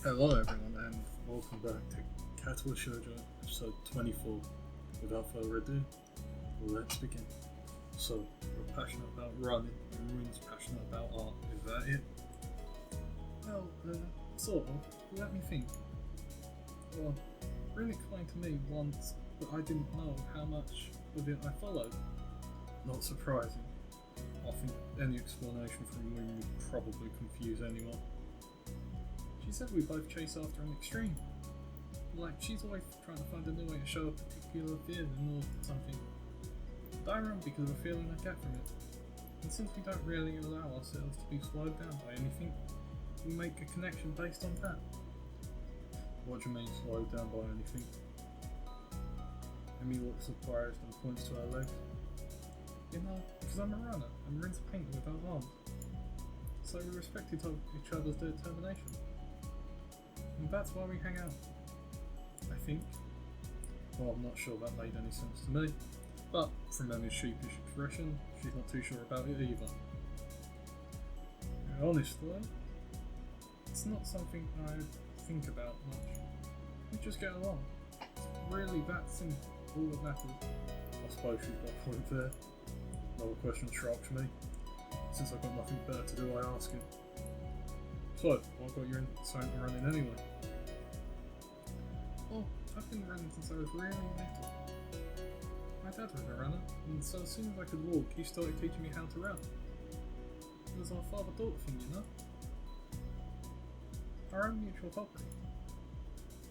Hello everyone and welcome back to Katawa Shoujo episode 24. Without further ado, let's begin. So, we're passionate about running and Ruin's passionate about art, is that it? Well, sort of. Let me think. Well, Ruin explained to me once that I didn't know how much of it I followed. Not surprising. I think any explanation from Ruin would probably confuse anyone. She said we both chase after an extreme. Like, she's always trying to find a new way to show a particular feeling or something. But I run because of a feeling I get from it. And since we don't really allow ourselves to be slowed down by anything, we make a connection based on that. What do you mean slowed down by anything? Amy looks surprised and points to her legs. You know, because I'm a runner and Rin's a painter with our arms. So we respect each other's determination. And that's why we hang out. I think. Well, I'm not sure that made any sense to me, but from Emmy's sheepish expression, she's not too sure about it either. And honestly, it's not something I think about much. We just get along. It's really that simple, all that matters. I suppose she's got a point there. Another question shocks me. Since I've got nothing better to do, I ask it. So, what got you into running anyway? Oh, I've been running since I was really little. My dad was a runner, and so as soon as I could walk, he started teaching me how to run. It was our father-daughter thing, you know? Our own mutual hobby.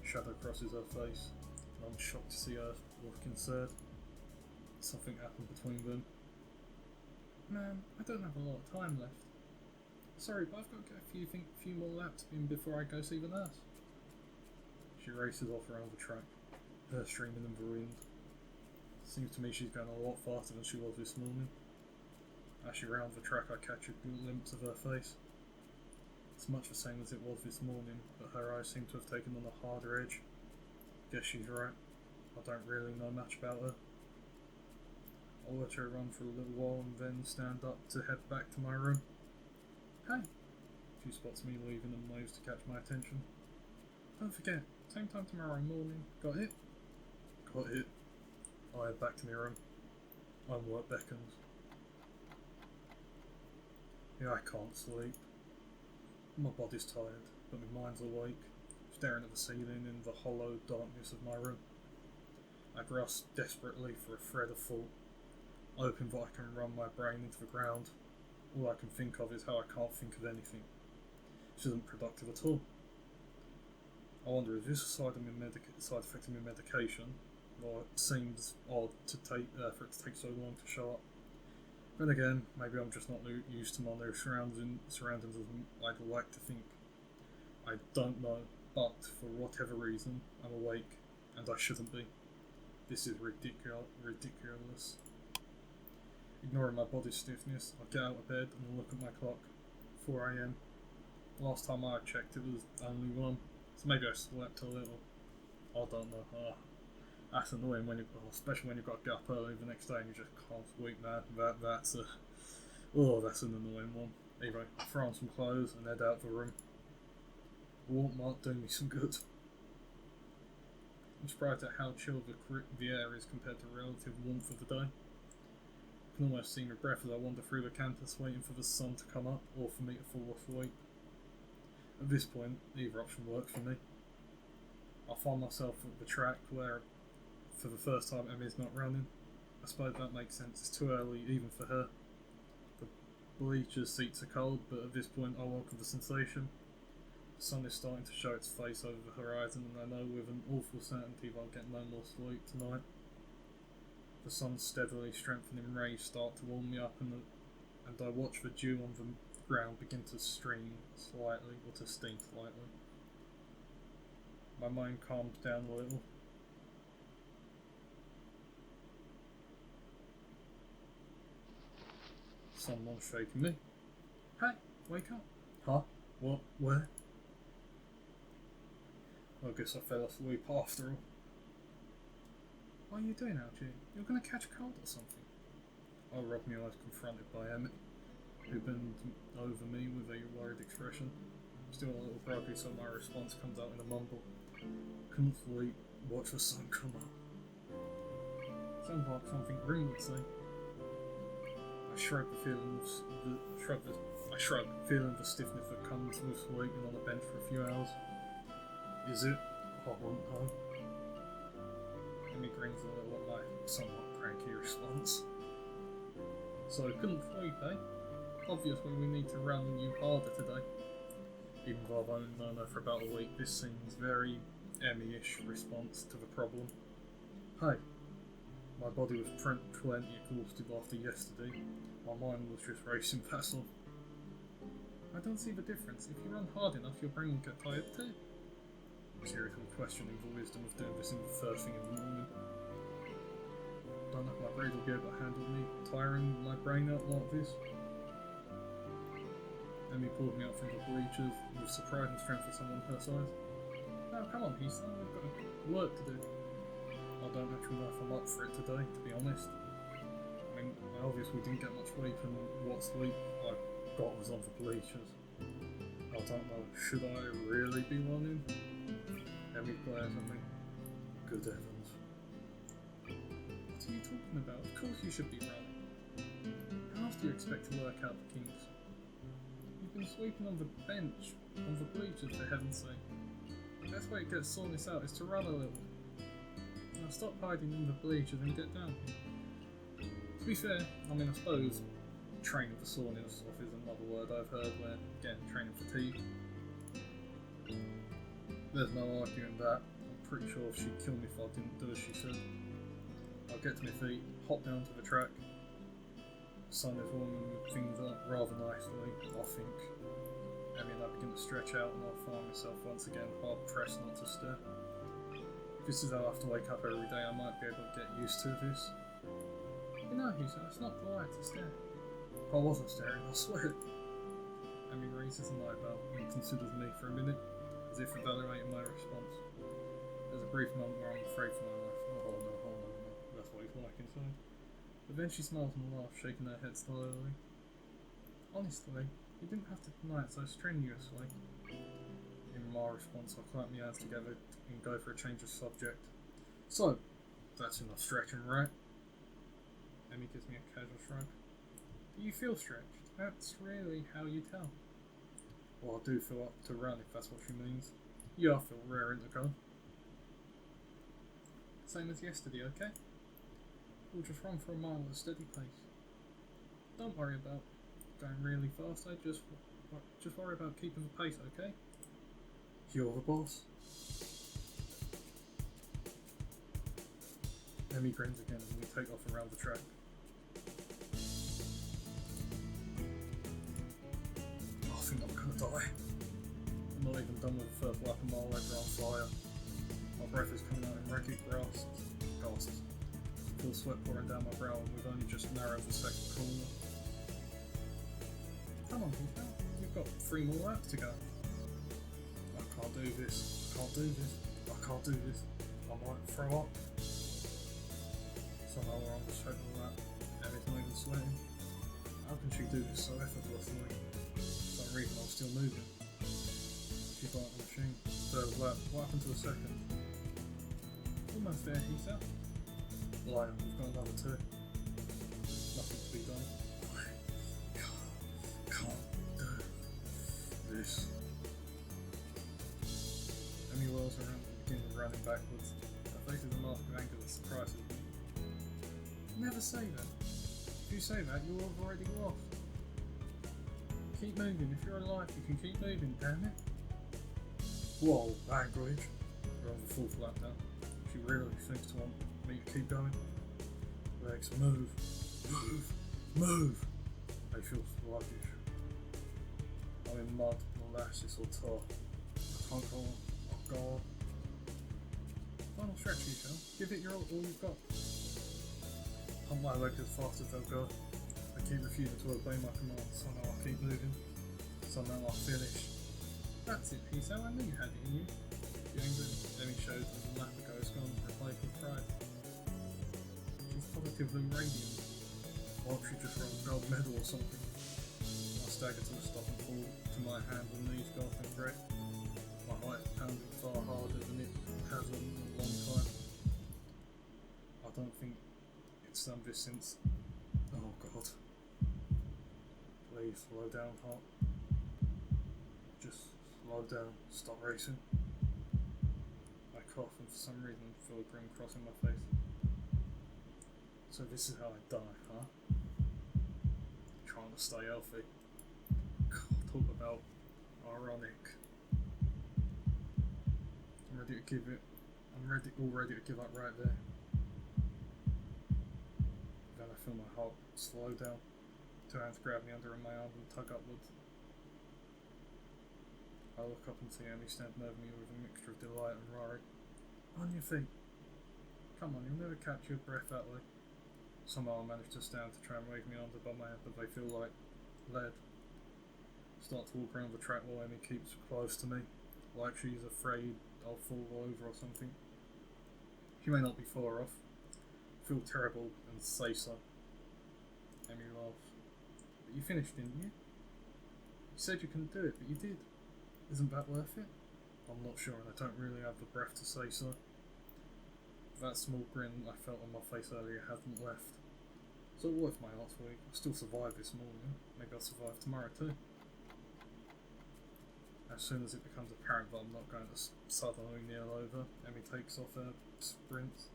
Shadow crosses her face, and I'm shocked to see her looking sad. Something happened between them. Man, I don't have a lot of time left. Sorry, but I've got to get a few more laps in before I go see the nurse. She races off around the track, hair streaming in the wind. Seems to me she's going a lot faster than she was this morning. As she rounds the track, I catch a glimpse of her face. It's much the same as it was this morning, but her eyes seem to have taken on a harder edge. Guess she's right. I don't really know much about her. I'll let her run for a little while and then stand up to head back to my room. Hey! She spots me leaving and waves to catch my attention. Don't forget, same time tomorrow morning. Got it? Got it. I head back to my room. Homework beckons. Yeah, I can't sleep. My body's tired, but my mind's awake, staring at the ceiling in the hollow darkness of my room. I grasp desperately for a thread of thought, hoping that I can run my brain into the ground. All I can think of is how I can't think of anything. This isn't productive at all. I wonder, is this a side effect of my medication? Well, it seems odd to take for it to take so long to show up. Then again, maybe I'm just not used to my new surroundings as I'd like to think. I don't know, but for whatever reason, I'm awake, and I shouldn't be. This is ridiculous. Ignoring my body's stiffness, I get out of bed and look at my clock. 4 AM. Last time I checked it was only 1, so maybe I slept a little. I don't know. That's annoying especially when you've got to get up early the next day and you just can't sleep, man. That's an annoying one. Anyway, I throw on some clothes and head out of the room. A walk might do me some good. I'm surprised at how chill the air is compared to the relative warmth of the day. I can almost see my breath as I wander through the campus waiting for the sun to come up or for me to fall asleep. At this point, either option works for me. I find myself at the track where, for the first time, Emmy's not running. I suppose that makes sense, it's too early even for her. The bleachers' seats are cold, but at this point I welcome the sensation. The sun is starting to show its face over the horizon, and I know with an awful certainty that I'll get no more sleep tonight. The sun's steadily strengthening rays start to warm me up, and I watch the dew on the ground begin to sting slightly. My mind calms down a little. Someone's shaking me. Hey, wake up. Huh? What? Where? I guess I fell asleep after all. What are you doing out here? You're going to catch a cold or something. I rubbed my eyes confronted by Emmett, who bent over me with a worried expression. Still a little groggy, so my response comes out in a mumble. Couldn't sleep, watch the sun come up. Sounds like something Grim would say. I shrug, feeling the stiffness that comes with sleeping on the bench for a few hours. Is it? I wouldn't know. Emmy grins a little at my somewhat cranky response. So, couldn't sleep, eh? Obviously we need to run you harder today. Even though I've only known her for about a week, this seems very Emmy-ish response to the problem. Hey, my body was plenty exhausted after yesterday. My mind was just racing past off. I don't see the difference. If you run hard enough, your brain will get tired too. Seriously questioning the wisdom of doing this in the first thing in the morning. Don't know if my brain will be able to handle me tiring my brain out like this. Emmy pulled me up from the bleachers with surprise and strength for someone her size. Oh, come on, Heath, we've got work to do. I don't actually know if I'm up for it today, to be honest. I mean, I obviously didn't get much sleep, and what sleep I got was on the bleachers. I don't know, should I really be running? Emmy glares at me. Good heavens. What are you talking about? Of course you should be running. How else do you expect to work out the kinks? You've been sleeping on the bench, on the bleachers, for heaven's sake. The best way to get soreness out is to run a little. Now stop hiding in the bleachers and get down. To be fair, I mean, I suppose training for soreness off is another word I've heard where, again, training fatigue. There's no arguing that. I'm pretty sure she'd kill me if I didn't do as she said. I'll get to my feet, hop down to the track. The sun is warming things up rather nicely, I think. Emmy and I begin to stretch out, and I'll find myself once again hard pressed not to stare. If this is how I have to wake up every day, I might be able to get used to this. You know, Hugo, it's not polite to stare. If I wasn't staring, I swear. Emmy raises an eyebrow and considers me for a minute, as if evaluating my response. There's a brief moment where I'm afraid for my life. Oh no, that's what he's like inside. But then she smiles and laughs, shaking her head slowly. Honestly, you didn't have to deny it so strenuously. In my response, I clamp my hands together and go for a change of subject. So, that's enough stretching, right? Emmy gives me a casual shrug. Do you feel stretched? That's really how you tell. Well, I do feel up to run, if that's what she means. Yeah, I feel raring to go. Same as yesterday, okay? We'll just run for a mile at a steady pace. Don't worry about going really fast, just worry about keeping the pace, okay? You're the boss. Emmy grins again and we take off around the track. I think I'm gonna die. I'm not even done with the first lap of mile later on fire. My breath is coming out in ragged gasps. Feel sweat pouring down my brow and we've only just narrowed the second corner. Come on, people. We've got 3 more laps to go. I can't do this. I can't do this. I might throw up. Somehow we're on the second lap. Emmy's not even sweating. How can she do this so effortlessly? For some reason I'm still moving. She's like a machine. Third lap. What happened to the second? Almost there, he said. Lion, we've got another 2. Nothing to be done. I can't do this. Emmy whirls around and begins running backwards. Her face is a mask of anger that surprises me. Never say that. If you say that, you'll have already lost. Keep moving. If you're alive, you can keep moving, damn it. Whoa, language. We're on the 4th lap now. She really seems to want me to keep going. Legs, move. They feel sluggish. I'm in mud, molasses or tar. I can't go on. Oh god. Final stretch, you shall. Give it all you've got. Pump my legs as fast as they'll go. I keep refusing to obey my commands. Somehow I keep moving. Somehow I finish. That's it, Peace. I knew you had it in you. The anger Emmy shows as a lap ago has gone replaced with pride. She's positively radiant. Why don't she just run a gold medal or something? I stagger to a stop and fall to my hands and knees, gasping breath. My heart is pounding far harder than it has in a long time. I don't think it's done this since... Oh God. Please, slow down, heart. Just slow down, stop racing. I cough and for some reason feel a grin crossing my face. So this is how I die, huh? Trying to stay healthy. God, talk about ironic. I'm ready to give it. All ready to give up right there. Then I feel my heart slow down. Two hands grab me under my arm and tug upwards. I look up and see Amy standing over me with a mixture of delight and worry. On your feet. Come on, you'll never catch your breath that way. Somehow I manage to stand to try and wave me arms above my head, but they feel like lead. Start to walk around the track while Amy keeps close to me, like she's afraid I'll fall over or something. She may not be far off. Feel terrible and say so. Amy laughs. But you finished, didn't you? You said you couldn't do it, but you did. Isn't that worth it? I'm not sure, and I don't really have the breath to say so. That small grin I felt on my face earlier hasn't left. So what if my last week? I'll still survive this morning. Maybe I'll survive tomorrow too. As soon as it becomes apparent that I'm not going to suddenly kneel over, Emmy takes off her sprint.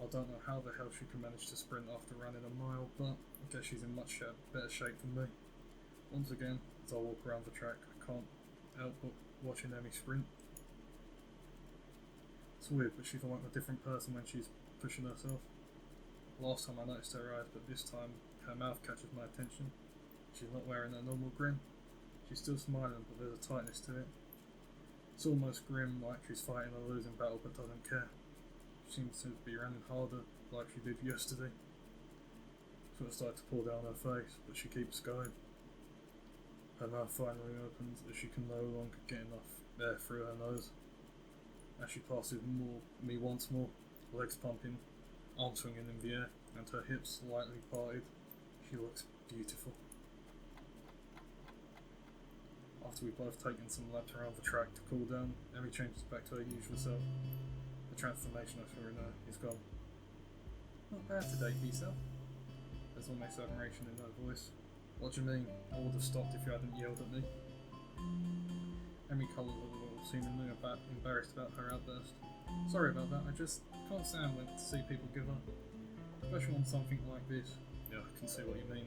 I don't know how the hell she can manage to sprint after running a mile, but I guess she's in much better shape than me. Once again, as I walk around the track, I can't help but watching Emmy sprint. It's weird, but she's like a different person when she's pushing herself. Last time I noticed her eyes, but this time her mouth catches my attention. She's not wearing her normal grin. She's still smiling, but there's a tightness to it. It's almost grim, like she's fighting a losing battle but doesn't care. She seems to be running harder, like she did yesterday. So it started to pour down her face, but she keeps going. Her mouth finally opens as she can no longer get enough air through her nose. As she passes me once more, legs pumping, arms swinging in the air, and her hips slightly parted, she looks beautiful. After we've both taken some laps around the track to cool down, Emmy changes back to her usual self. The transformation I saw in her is gone. Not bad today, Lisa. There's almost admiration in her voice. What do you mean? I would have stopped if you hadn't yelled at me. Emmy coloured a little, seemingly embarrassed about her outburst. Sorry about that, I just can't stand when to see people give up. Especially on something like this. Yeah, I can see what you mean.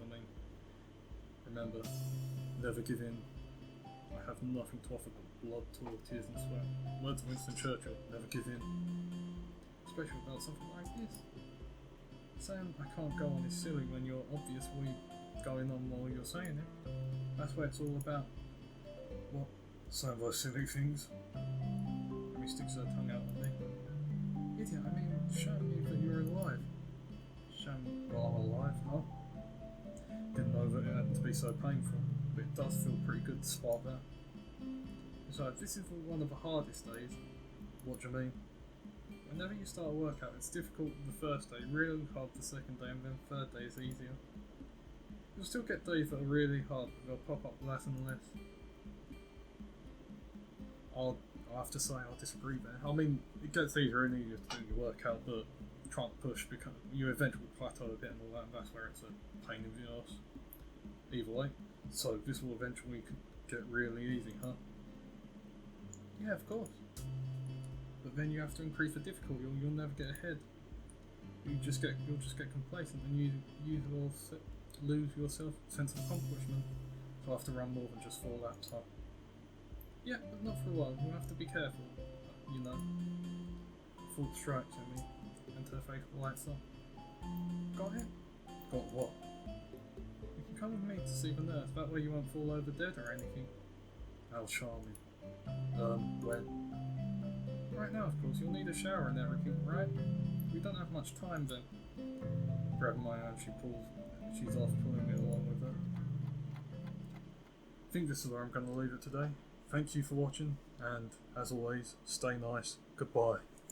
Remember, never give in. I have nothing to offer but blood, toil, tears and sweat. Words of Winston Churchill, never give in. Especially about something like this. Saying I can't go on is silly when you're obviously going on while you're saying it. That's what it's all about. What? Saying those silly things? Emmy sticks her tongue out at me. Idiot, I mean, show me that you're alive. Show me that I'm alive, huh? Didn't know that it had to be so painful, but it does feel pretty good to spot that. Besides, this is one of the hardest days. What do you mean? Whenever you start a workout, it's difficult the first day, really hard the second day, and then the third day is easier. You'll still get days that are really hard, but they'll pop up less and less. I'll have to say I disagree there. I mean, it gets easier and easier to do your workout, but trying to push because you eventually plateau a bit and all that, and that's where it's a pain in the arse. Either way, so this will eventually get really easy, huh? Yeah, of course. But then you have to increase the difficulty, or you'll never get ahead. You'll just get complacent, and you will lose your sense of accomplishment. So I have to run more than just 4 laps, huh? Yeah, but not for a while. You'll have to be careful. You know. Full strikes, I mean. And her face lights up. Got it? Got what? You can come with me to see the nurse. That way you won't fall over dead or anything. How charming. When? Right now, of course. You'll need a shower and everything, right? We don't have much time then. Grabbing my arm, she's off, pulling me along with her. I think this is where I'm going to leave it today. Thank you for watching, and as always, stay nice. Goodbye.